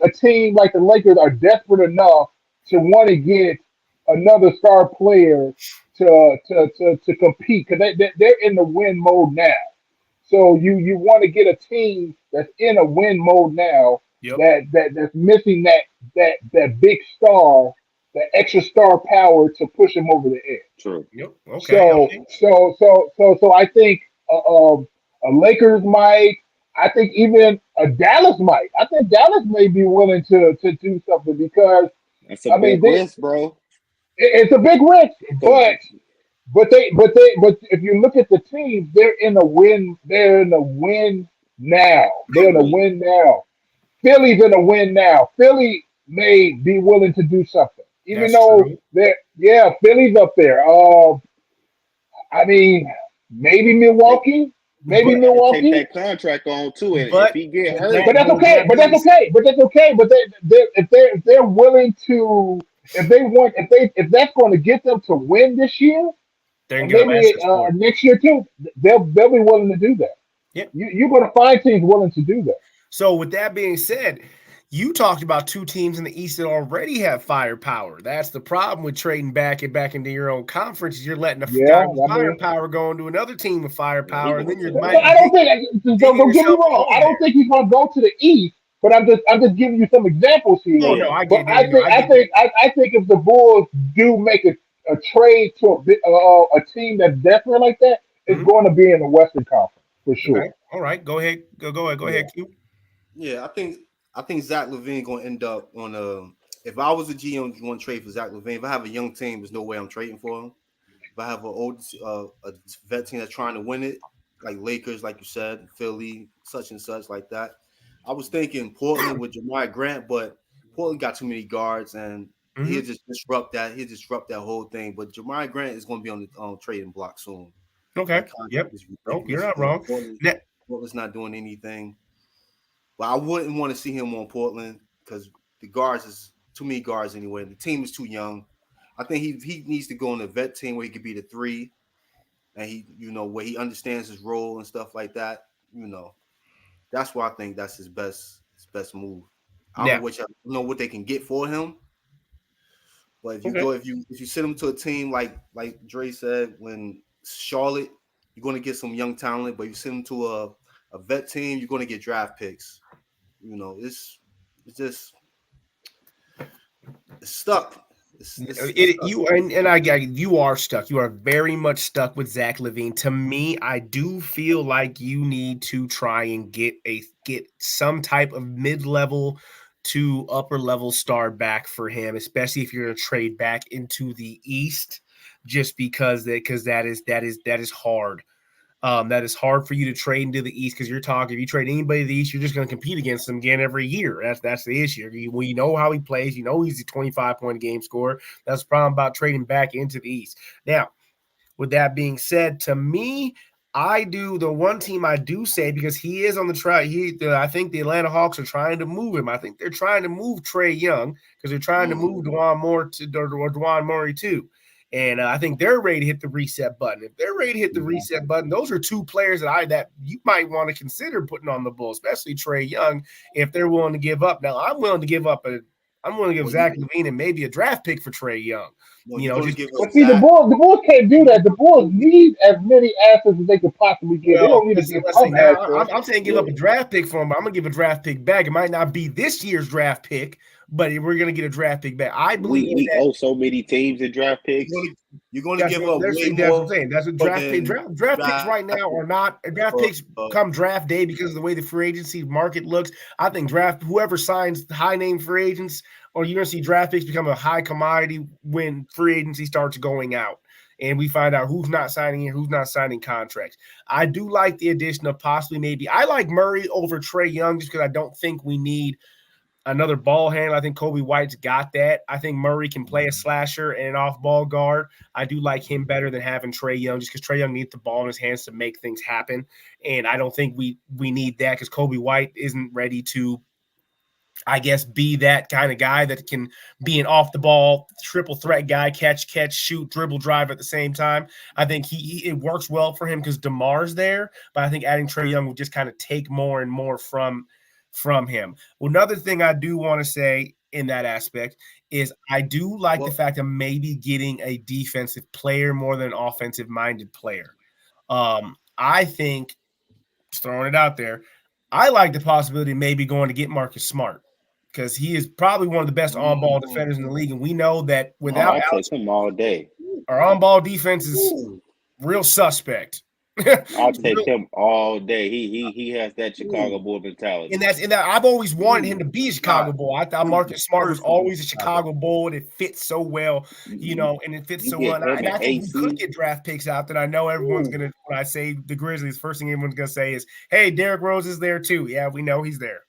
a team like the Lakers are desperate enough to want to get another star player to compete because they're in the win mode now. So you want to get a team that's in a win mode now Yep. that's missing that big star, that extra star power to push them over the edge. True. Yep. Okay. So Okay. so I think a Lakers might. I think even a Dallas might. I think Dallas may be willing to do something because That's a big risk, bro. it's a big risk. But if you look at the teams, they're in a win. They're in a win now. They're in a win now. Philly's in a win now. Philly may be willing to do something, even That's though true. Philly's up there. I mean, maybe Milwaukee. Maybe Take Milwaukee. that contract on too, and But if he get hurt, But that's okay. But that's okay. But that's okay. But if they're willing to, if that's going to get them to win this year, they're and gonna get maybe for it. next year too, they'll be willing to do that. Yeah. You're going to find teams willing to do that. So with that being said, you talked about two teams in the East that already have firepower. That's the problem with trading back into your own conference. You're letting the firepower go into another team with firepower, and then you might. I don't think. Don't get me wrong. I don't think he's going to go to the East. But I'm just giving you some examples here. Oh no, I but get. I think if the Bulls do make a trade to a team that's desperate like that, it's going to be in the Western Conference for sure. Okay. All right, go ahead. Go ahead, Q. Yeah, I think Zach LaVine gonna end up on a. If I was a GM, going to trade for Zach LaVine. If I have a young team, there's no way I'm trading for him. If I have an old a vet team that's trying to win it, like Lakers, like you said, Philly, such and such, like that. I was thinking Portland with Jeremiah Grant, but Portland got too many guards, and he'll just disrupt that. He'll disrupt that whole thing. But Jeremiah Grant is going to be on the trading block soon. Okay. Yep. Nope, you're not wrong. Portland's not doing anything. But I wouldn't want to see him on Portland because the guards is too many guards anyway. The team is too young. I think he needs to go on a vet team where he could be the 3, and where he understands his role and stuff like that. That's why I think that's his best move. I don't know what they can get for him, but if you send him to a team like Dre said, when Charlotte, you're going to get some young talent, but you send him to a vet team, you're going to get draft picks. It's just stuck. You are stuck. You are very much stuck with Zach LaVine. To me, I do feel like you need to try and get some type of mid-level to upper-level star back for him, especially if you're going to trade back into the East, just because that is hard. That is hard for you to trade into the East because if you trade anybody to the East, you're just going to compete against them again every year. That's the issue. We know how he plays. He's a 25-point game scorer. That's the problem about trading back into the East. Now, with that being said, to me, the one team I do say, because he is on the try. I think the Atlanta Hawks are trying to move him. I think they're trying to move Trae Young because they're trying to move Dwan Murray too. And I think they're ready to hit the reset button. If they're ready to hit the reset button, those are two players that you might want to consider putting on the Bulls, especially Trae Young, if they're willing to give up. Now, I'm willing to give Zach LaVine and maybe a draft pick for Trae Young. Well, you're going to give up but see, the Bulls can't do that. The Bulls need as many assets as they could possibly get. They don't need to give up assets. I'm saying give up a draft pick for him, but I'm going to give a draft pick back. It might not be this year's draft pick, but we're going to get a draft pick back. I believe we owe so many teams in draft picks. You're going to give up way that's more. What I'm saying. That's what draft picks right now are not. Draft picks come draft day because of the way the free agency market looks. I think whoever signs high name free agents, or you're going to see draft picks become a high commodity when free agency starts going out. And we find out who's not signing in, who's not signing contracts. I do like the addition of I like Murray over Trae Young just because I don't think we need another ball handler. I think Kobe White's got that. I think Murray can play a slasher and an off-ball guard. I do like him better than having Trae Young just because Trae Young needs the ball in his hands to make things happen. And I don't think we need that because Kobe White isn't ready to, I guess, be that kind of guy that can be an off-the-ball triple threat guy, catch, shoot, dribble, drive at the same time. I think it works well for him because DeMar's there, but I think adding Trae Young will just kind of take more and more from him. Well, another thing I do want to say in that aspect is I do like the fact of maybe getting a defensive player more than an offensive-minded player. I think, just throwing it out there, I like the possibility of maybe going to get Marcus Smart because he is probably one of the best on-ball defenders in the league, and we know that without I'll take him all day. Our on-ball defense is real suspect. I'll take him all day. He has that Chicago Bull mentality. And that I've always wanted him to be a Chicago Bull. I thought Marcus Smart was always a Chicago Bull, and it fits so well, and it fits so well. And I think we could get draft picks out that I know everyone's going to, when I say the Grizzlies, first thing everyone's going to say is, hey, Derrick Rose is there too. Yeah, we know he's there.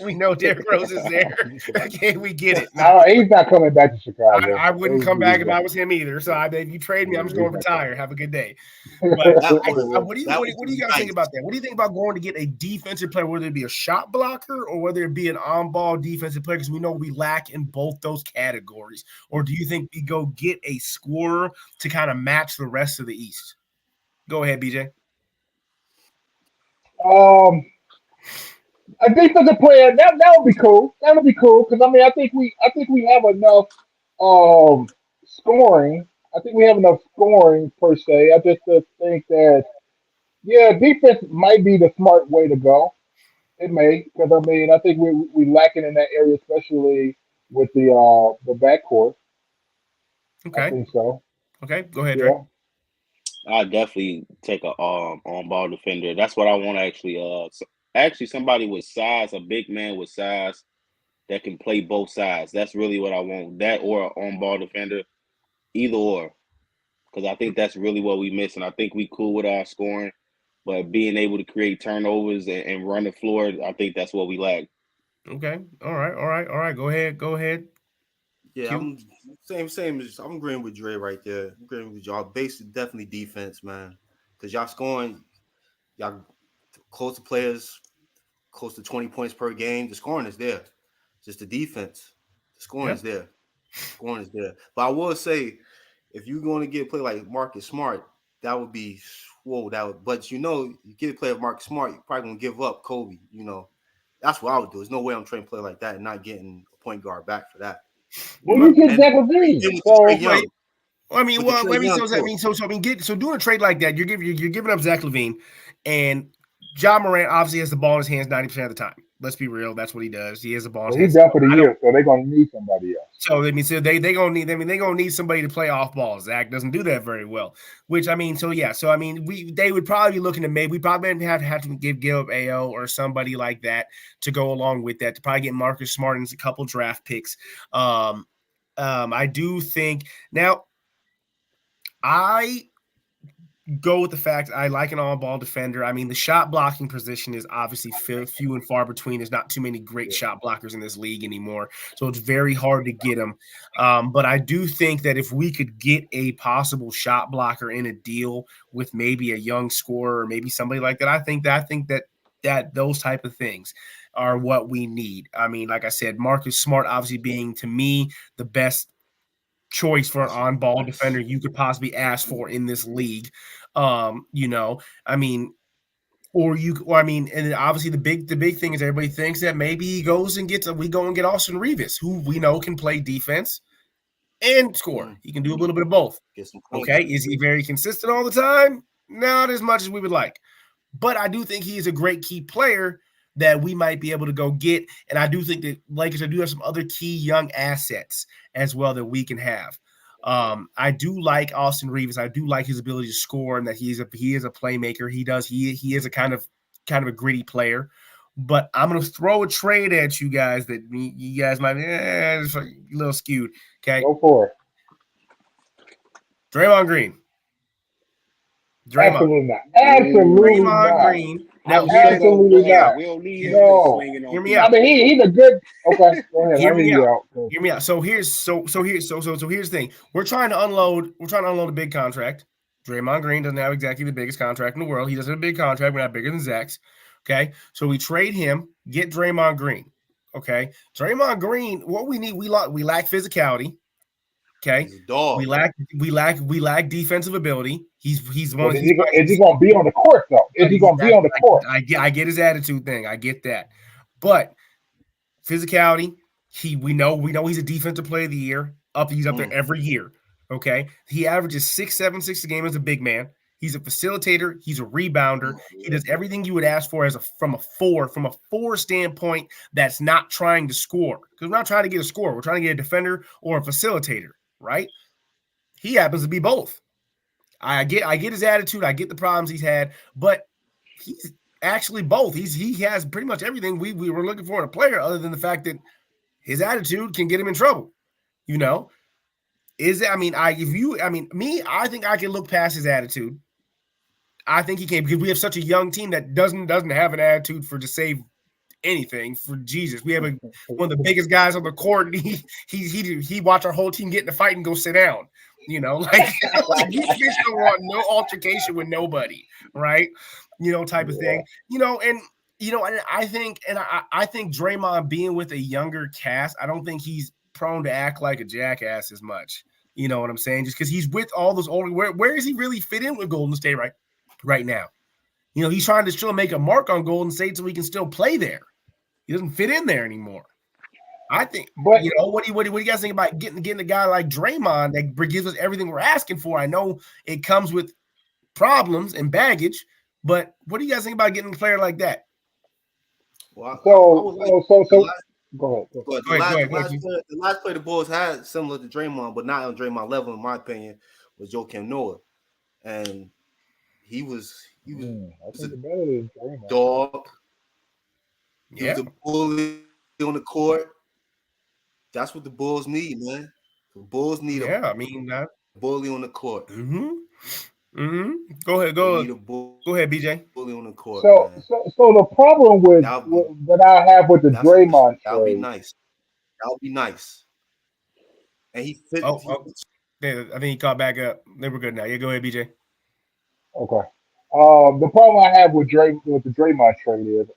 We know Derrick Rose is there. Okay, we get it. No, he's not coming back to Chicago. I wouldn't come back if I was him either. So if you trade me, I'm just going to retire. Have a good day. But what do you guys think about that? What do you think about going to get a defensive player, whether it be a shot blocker or whether it be an on-ball defensive player? Because we know we lack in both those categories. Or do you think we go get a scorer to kind of match the rest of the East? Go ahead, BJ. A defensive player that would be cool. That would be cool because I think we have enough scoring. I think we have enough scoring per se. I just think that defense might be the smart way to go. It may because I think we lacking in that area, especially with the backcourt. Okay, I think so. Okay, go ahead, Dre. I'll definitely take a on-ball defender. That's what I want to actually somebody with size, a big man with size that can play both sides. That's really what I want. That or an on-ball defender, either or. Because I think that's really what we miss. And I think we cool with our scoring, but being able to create turnovers and run the floor, I think that's what we lack. Okay. All right. Go ahead. Yeah, I'm same as I'm agreeing with Dre right there. I'm agreeing with y'all. Basic definitely defense, man. Because y'all scoring, y'all close to players, close to 20 points per game. The scoring is there. Just the defense. The scoring is there. Scoring is there. But I will say, if you're going to get a play like Marcus Smart, that would be but you get a play of Marcus Smart, you're probably gonna give up Kobe. That's what I would do. There's no way I'm trying to play like that and not getting a point guard back for that. Well, you get Zach LaVine. So doing a trade like that, you're giving up Zach LaVine, and Ja Morant obviously has the ball in his hands 90% of the time. Let's be real, that's what he does. He has the ball in his hands. He's done for the year, so they're gonna need somebody else. So they gonna need somebody to play off ball. Zach doesn't do that very well. They would probably be looking to we probably have to give up AO or somebody like that to go along with that to probably get Marcus Smart and a couple draft picks. I do think now I go with the fact I like an on-ball defender. I mean, the shot blocking position is obviously few and far between. There's not too many great shot blockers in this league anymore, so it's very hard to get them. But I do think that if we could get a possible shot blocker in a deal with maybe a young scorer or maybe somebody like that, I think that those type of things are what we need. I mean, like I said, Marcus Smart obviously being, to me, the best choice for an on-ball defender you could possibly ask for in this league. You know, I mean, and obviously the big thing is everybody thinks that maybe he goes and we go and get Austin Reeves, who we know can play defense and score. He can do a little bit of both. Okay, is he very consistent all the time? Not as much as we would like, but I do think he is a great key player that we might be able to go get. And I do think that Lakers do have some other key young assets as well that we can have. I do like Austin Reeves. I do like his ability to score and that he is a playmaker. He is a kind of a gritty player. But I'm going to throw a trade at you guys that you guys might be it's a little skewed. Okay, go for it. Draymond Green. Absolutely not. Absolutely Draymond not. Green. Now, absolutely not. We don't need him No. swinging on. Hear me out. I mean, he's a good. Okay, go ahead. Hear me out. Hear me out. So here's the thing. We're trying to unload a big contract. Draymond Green doesn't have exactly the biggest contract in the world. He doesn't have a big contract. We're not bigger than Zach's. Okay, so we trade him, get Draymond Green. Okay, Draymond Green. What we need, we lack physicality. Okay, we lack defensive ability. He's one. Is he going to be on the court though? Is he going to be on the court? I get his attitude thing. I get that, but physicality. We know he's a defensive player of the year. He's up there every year. Okay, he averages 6'7" a game as a big man. He's a facilitator. He's a rebounder. He does everything you would ask for from a four standpoint. That's not trying to score, because we're not trying to get a scorer. We're trying to get a defender or a facilitator. Right? He happens to be both. I get his attitude. I get the problems he's had, but he's actually both. He has pretty much everything we were looking for in a player, other than the fact that his attitude can get him in trouble. You know, I think I can look past his attitude. I think he can, because we have such a young team that doesn't have an attitude to save anything. For Jesus, we have one of the biggest guys on the court, and he watch our whole team get in a fight and go sit down. You know, like you just don't want no altercation with nobody, right? You know, type of thing. You know, and I think Draymond being with a younger cast, I don't think he's prone to act like a jackass as much. You know what I'm saying? Just because he's with all those older, where does he really fit in with Golden State right now? You know, he's trying to still make a mark on Golden State so he can still play there. He doesn't fit in there anymore. I think, but what do you guys think about getting a guy like Draymond that gives us everything we're asking for? I know it comes with problems and baggage, but what do you guys think about getting a player like that? Well, go ahead. The last player the Bulls had similar to Draymond, but not on Draymond level, in my opinion, was Joakim Noah, and he was a dog. He was a bully on the court. That's what the Bulls need, man. The Bulls need a bully on the court. Mm-hmm. Go ahead, BJ. Bully on the court. So the problem that I have with the Draymond trade, that would be nice. That would be nice. And he fit. I think he caught back up. They were good now. Yeah, go ahead, BJ. Okay. The problem I have with the Draymond trade is,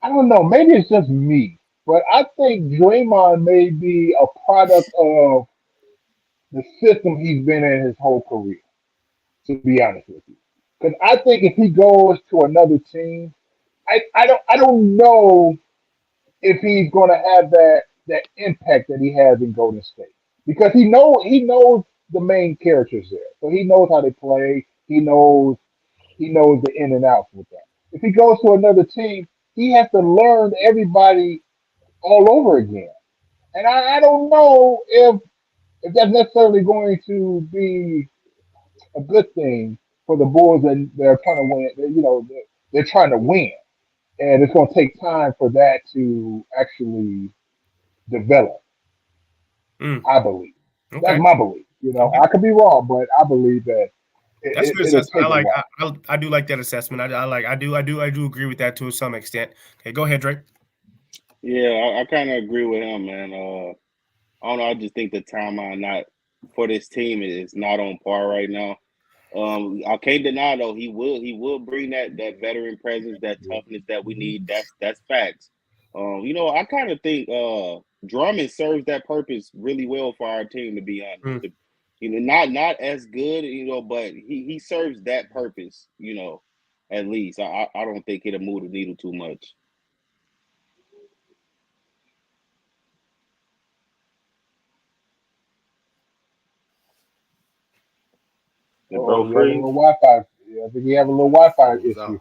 I don't know. Maybe it's just me, but I think Draymond may be a product of the system he's been in his whole career. To be honest with you, because I think if he goes to another team, I don't know if he's going to have that impact that he has in Golden State, because he knows the main characters there, so he knows how they play. He knows the in and outs with that. If he goes to another team, he has to learn everybody all over again. And I don't know if that's necessarily going to be a good thing for the Bulls, and they're trying to win. You know, they're trying to win, and it's going to take time for that to actually develop. I believe that's my belief. You know, I could be wrong, but I believe that. That's a good assessment. I do like that assessment. I do agree with that to some extent. Okay, go ahead, Drake. Yeah, I kind of agree with him, man. I don't know. I just think the timeline for this team is not on par right now. I can't deny though he will bring that veteran presence, that toughness that we need. That's facts. You know, I kind of think Drummond serves that purpose really well for our team, to be honest. Not as good, but he serves that purpose, at least. I don't think it'll move the needle too much. Oh, you have a little Wi-Fi. I think you have a little Wi-Fi issue.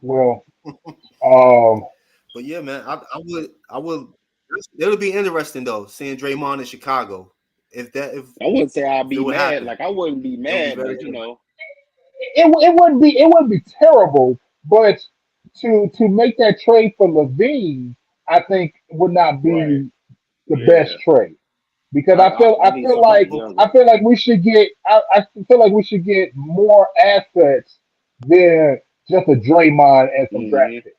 Well, but yeah, man, I would. It'll be interesting though, seeing Draymond in Chicago. If I wouldn't say I'd be mad. Happen, like I wouldn't be mad, but it wouldn't be terrible. But to make that trade for LaVine, I think would not be the best trade. Because I feel like we should get I feel like we should get more assets than just a Draymond and some draft picks.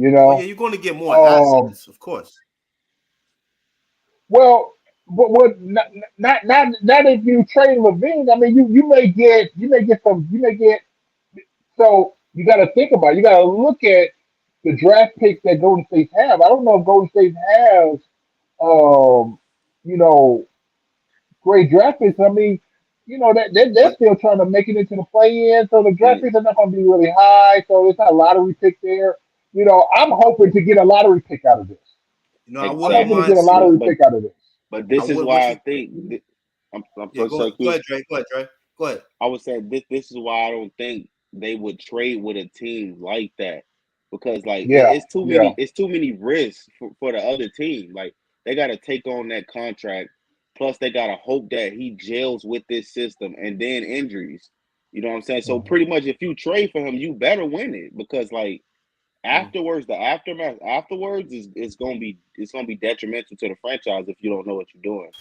Oh, yeah, you're going to get more assets, of course. Well, but not if you trade LaVine. I mean, you may get so you got to think about it. You got to look at the draft picks that Golden State have. I don't know if Golden State has great draft picks. I mean, they're still trying to make it into the play-in, so the draft picks are not going to be really high. So it's not a lottery pick there. I'm hoping to get a lottery pick out of this. I'm hoping to get a lottery pick out of this. But this is why I think. Go ahead, Dre. Go ahead. I would say this is why I don't think they would trade with a team like that, because it's too many. It's too many risks for the other team. Like, they got to take on that contract. Plus, they got to hope that he gels with this system, and then injuries. You know what I'm saying? So pretty much, if you trade for him, you better win it, because afterwards, the aftermath afterwards is gonna be detrimental to the franchise if you don't know what you're doing.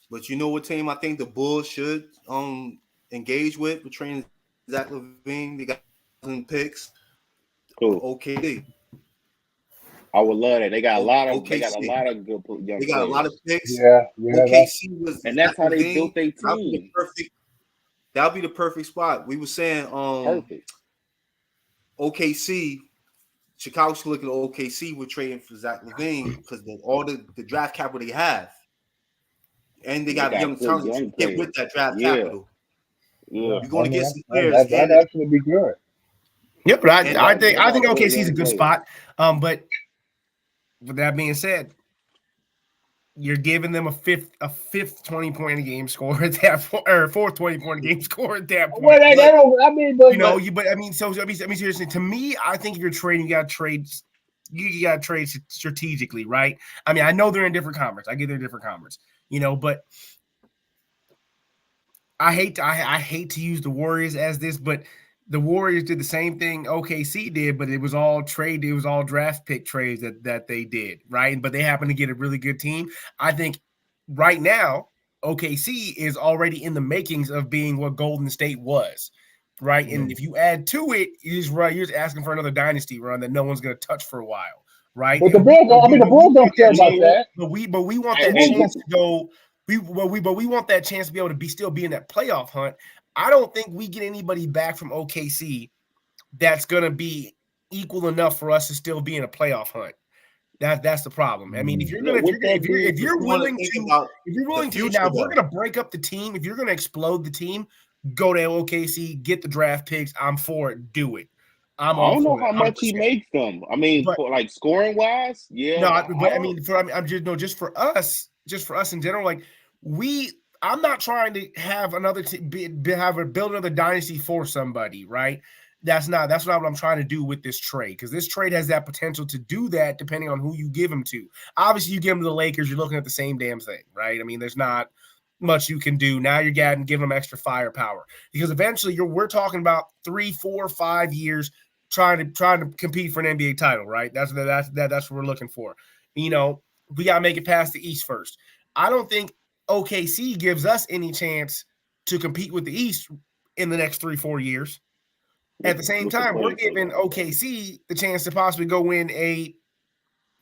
But you know what team I think the Bulls should engage with trading Zach LaVine? They got some picks. Cool. OKC. I would love that. They got a lot of OKC. They got a lot of good young They got players. a lot of picks. Yeah. OKC was, and that's how they built their team. That'll be the perfect spot. We were saying perfect. OKC, Chicago's looking at OKC. We're trading for Zach LaVine because all the draft capital they have, and they got young talent to get with that draft capital. Yeah, you're going to get some players. That'd actually be good. Yeah, but I think OKC is a good spot. But with that being said, you're giving them a fifth 20-point a game score at that point, or fourth 20-point a game score at that point. Seriously, to me, I think if you're trading, you got to trade strategically, right? I mean, I know they're in different conference. I get they're in different conference, but I hate to use the Warriors as this, but the Warriors did the same thing OKC did, but it was all draft pick trades that they did, right? But they happened to get a really good team. I think right now OKC is already in the makings of being what Golden State was, right? Mm-hmm. And if you add to it, you're just asking for another dynasty run that no one's going to touch for a while, right? But the Bulls don't care about that. But we want that chance to go. We want that chance to be able to still be in that playoff hunt. I don't think we get anybody back from OKC that's going to be equal enough for us to still be in a playoff hunt. That's the problem. I mean, if you're willing to now, if we're going to break up the team, if you're going to explode the team, go to OKC, get the draft picks. I'm for it. Do it. I don't know how much he makes them. I mean, for scoring wise, yeah. No, but just for us in general, I'm not trying to have build another dynasty for somebody, right? That's not what I'm trying to do with this trade, because this trade has that potential to do that depending on who you give him to. Obviously, you give him to the Lakers, you're looking at the same damn thing, right? I mean, there's not much you can do. Now you're giving them extra firepower, because eventually we're talking about 3, 4, 5 years trying to compete for an NBA title, right? That's what we're looking for. We got to make it past the East first. I don't think OKC gives us any chance to compete with the East in the next 3-4 years. At the same time, we're giving OKC the chance to possibly go win a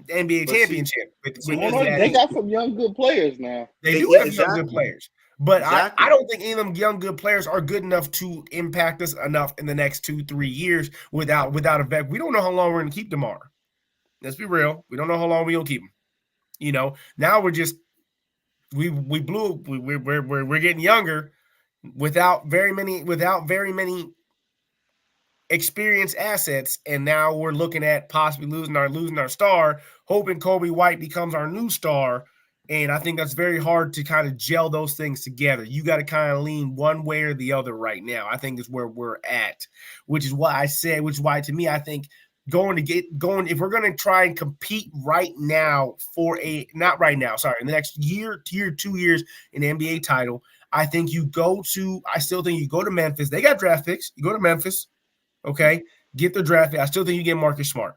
NBA championship. They got some young, good players now. They do have young, good players. But I don't think any of them young, good players are good enough to impact us enough in the next 2-3 years without a vet. We don't know how long we're going to keep DeMar. Let's be real. We don't know how long we're gonna keep him. You know, now we're just we're getting younger without very many experienced assets, and now we're looking at possibly losing our star, hoping Kobe White becomes our new star. And I think that's very hard to kind of gel those things together. You got to kind of lean one way or the other right now. I think is where we're at, which is why to me, I think if we're going to try and compete right now in the next year, 2 years in the NBA title, I still think you go to Memphis. They got draft picks. You go to Memphis. Okay, get the draft pick. I still think you get Marcus Smart.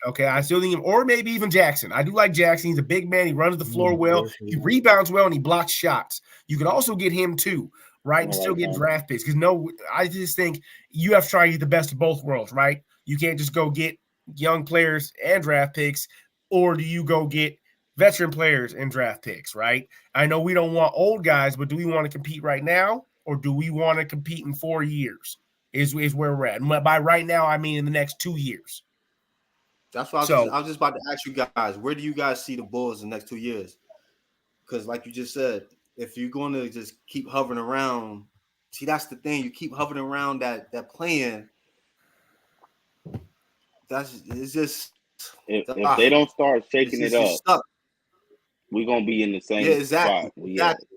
Okay, I still think him, or maybe even Jackson. I do like Jackson. He's a big man. He runs the floor well. He rebounds well, and he blocks shots. You could also get him too, right? And still get draft picks. Because I just think you have to try to get the best of both worlds, right? You can't just go get young players and draft picks, or do you go get veteran players and draft picks, right? I know we don't want old guys, but do we want to compete right now, or do we want to compete in 4 years? Is where we're at. And by right now, I mean in the next 2 years. That's why I was just about to ask you guys, where do you guys see the Bulls in the next 2 years? Because like you just said, if you're going to just keep hovering around, see, that's the thing. You keep hovering around that plan. It's just if they don't start shaking it up, we're gonna be in the same spot. Exactly.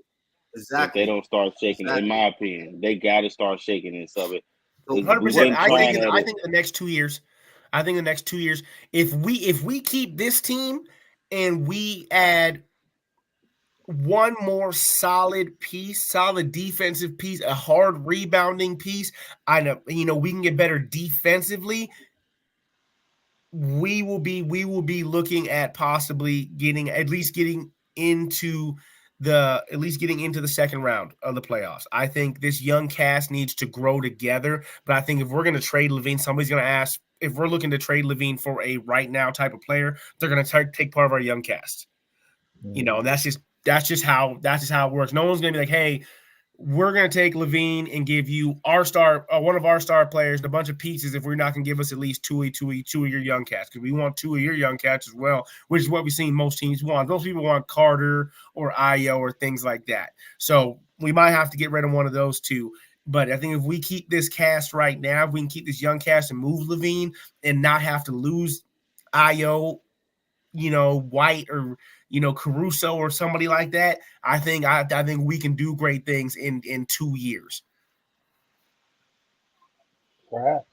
If they don't start shaking it, in my opinion, they got to start shaking this of it. 100%. I think the next 2 years. I think the next 2 years, if we keep this team and we add one more solid defensive piece, a hard rebounding piece, I know we can get better defensively. We will be looking at possibly getting into the second round of the playoffs. I think this young cast needs to grow together, but I think if we're going to trade LaVine, somebody's going to ask if we're looking to trade LaVine for a right now type of player, they're going to take part of our young cast. That's just how it works. No one's going to be like, hey, we're going to take LaVine and give you our star, one of our star players, and a bunch of pieces if we're not going to give us at least two of your young cats, because we want 2 of your young cats as well, which is what we've seen most teams want. Most people want Carter or Ayo or things like that. So we might have to get rid of one of those two. But I think if we keep this cast right now, if we can keep this young cast and move LaVine and not have to lose Ayo, White or Caruso or somebody like that, I think we can do great things in 2 years. Perhaps.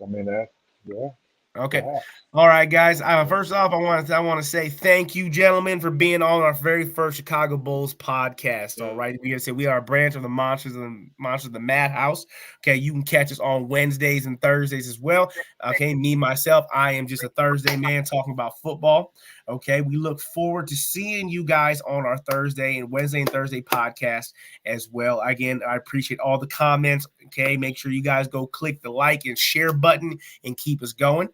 I mean that. Yeah. Okay. Perhaps. All right, guys. First off, I want to say thank you, gentlemen, for being on our very first Chicago Bulls podcast. All right, we are a branch of the Monsters of the Madhouse. Okay, you can catch us on Wednesdays and Thursdays as well. Okay, myself, I am just a Thursday man talking about football. Okay, we look forward to seeing you guys on our Wednesday and Thursday podcast as well. Again, I appreciate all the comments. Okay, make sure you guys go click the like and share button and keep us going.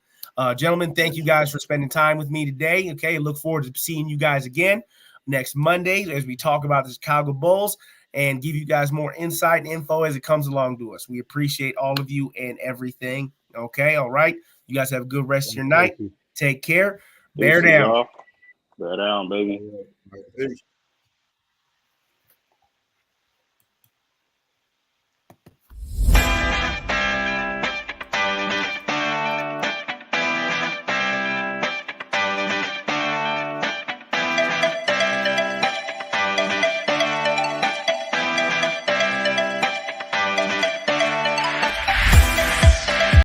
Gentlemen, thank you guys for spending time with me today. Okay, look forward to seeing you guys again next Monday as we talk about the Chicago Bulls and give you guys more insight and info as it comes along to us. We appreciate all of you and everything. Okay, all right. You guys have a good rest of your night. Take care. Bear down. Bear down, baby.